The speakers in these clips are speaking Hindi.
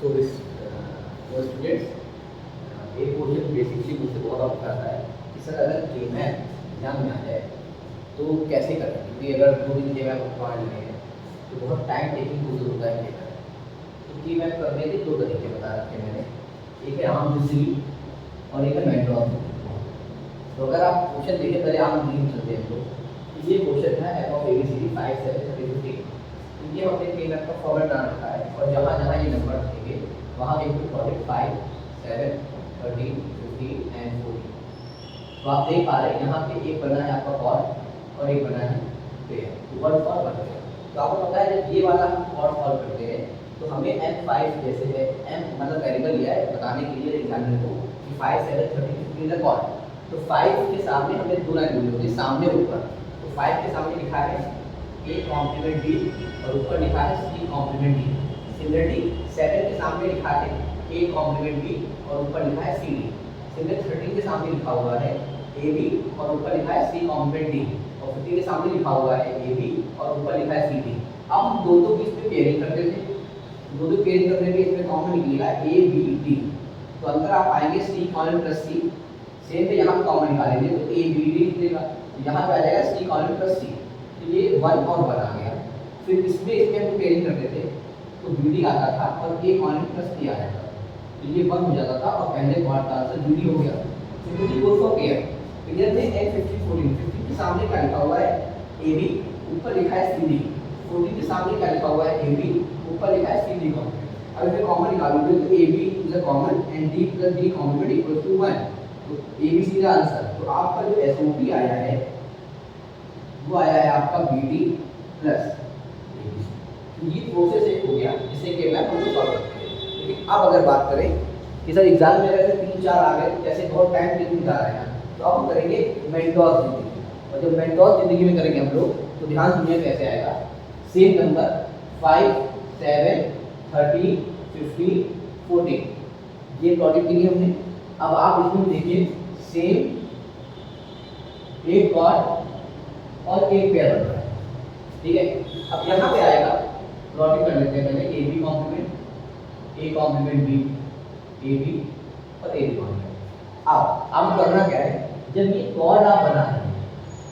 सो स्टूडेंट्स एक क्वेश्चन बेसिकली मुझसे बहुत ऑफ आता है कि सर अगर के मैथ एग्जाम में आ जाए तो कैसे करें, क्योंकि अगर 2 दिन के मैथ पढ़ लिए हैं तो बहुत टाइम टेकिंग प्रोसेस होता है के मैथ। तो के मैथ करने के 2 तरीके बता रखे मैंने, एक है आम दूसरी और एक है मेंडोर। तो अगर आप क्वेश्चन देखें पहले आम दूसरी चलते हैं तो ये क्वेश्चन है f of ABCD 5 7 30 15। तो ये हमने के मैथ का फॉर्मेट बना रखा है और जहाँ जहाँ ये नंबर देंगे वहाँ पे इनपुट फॉर्मेट 5 7 13 15 एंड 14। तो आप देख पा रहे हैं यहाँ पे एक बना है आपका कॉर्ड और एक बना है pair, one for one pair. तो आपको पता है जब ये वाला हम कॉर्ड सॉल्व करते हैं तो हमें m5 जैसे है m मतलब वेरिएबल लिया है बताने के लिए एग्जामिनर को कि 5 7 13 15 इज अ कॉर्ड। तो 5 के सामने हमने दो लाइन बोली होती है सामने ऊपर। तो 5 के सामने लिखा है a कॉम्प्लीमेंट b और ऊपर लिखा है c कॉम्प्लीमेंट d। सिमिलरली 7 के सामने लिखा है a कॉम्प्लीमेंट b और ऊपर लिखा है c d। सिमिलर 13 के सामने लिखा हुआ है ab और ऊपर लिखा है c कॉम्प्लीमेंट d और 15 के सामने लिखा हुआ है ab और ऊपर लिखा है c d। अब हम दोनों बीच में पेयरिंग करते थे, दोनों पेयरिंग करने के इसमें कॉमन निकलेगा a b d। तो अंदर आप आएंगे c colon plus c, same है यहाँ कॉमन निकालेंगे तो a b d निकलेगा। यहाँ पे आ जाएगा c कॉलन प्लस c, तो ये 1 और 1 आ गया। फिर इसमें हम पेयरिंग करते थे तो b d आता था और a कॉलन प्लस c आ जाता था, तो ये 1 हो जाता था और पहले पार्ट का आंसर b d हो गया। Simply goes for pair. Pair में n 15 14, 15 के सामने क्या लिखा हुआ है a b ऊपर लिखा है c d, 14 के सामने क्या लिखा हुआ है a b ऊपर लिखा है c d कॉम्प्लीमेंट। अब इसे कॉमन निकालोगे तो a b is a common and d plus d complement equal to 1। तो a b c का आंसर, तो आपका जो SOP आया है वो आया है आपका BD प्लस ABC। तो ये प्रोसेस एक हो गया जिसे कि मैं आपको सॉल्व करते हैं। लेकिन अब अगर बात करें कि सर एग्जाम में अगर 3-4 आ गए जैसे बहुत टाइम टेकिंग जा रहा है तो अब हम करेंगे मेंटोर जिंदगी। और जब मेंटोर जिंदगी में करेंगे हम लोग तो ध्यान सुनिए कैसे आएगा। सेम नंबर 5 7 13 15 14 ये प्लॉटिंग की हमने। अब आप इसमें देखिए सेम एक कॉर्ड और एक पेयर बन रहा है, ठीक है। अब यहाँ पे आएगा प्लॉटिंग कर लेते हैं पहले A B complement A complement B A B और ए बी कॉम्प्लीमेंट। अब करना क्या है, जब ये कॉर्ड आप बना रहे हैं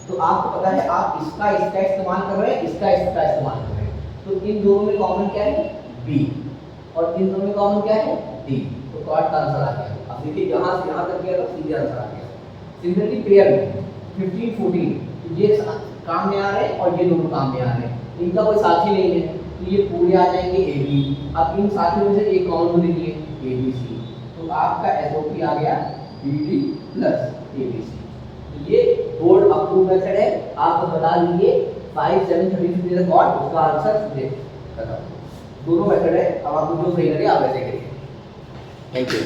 तो आपको पता है आप इसका इस्तेमाल कर रहे हैं, इसका इस्तेमाल कर रहे हैं। तो इन दोनों में कॉमन क्या है बी और इन दोनों में कॉमन क्या है डी। तो कॉर्ड का आंसर आ गया। अब देखिए यहाँ से यहाँ तक गया तो सीधे आंसर आ गया। सिमिलरली पेयर में 15 14 ये काम में आ रहे हैं और ये दोनों काम में आ रहे हैं, इनका कोई साथी नहीं है तो ये पूरे आ जाएंगे ए बी। अब इन साथियों में से एक कॉमन लिखिए ए बी सी। तो आपका SOP आ गया BD प्लस ABC। तो ये बोर्ड अप्रूव मेथड है, आप बता दीजिए 5 7 13 15 कॉर्ड उसका आंसर दे खत्म। दोनों मेथड है, अब आपको जो सही लगे आप वैसे करिए। Thank you.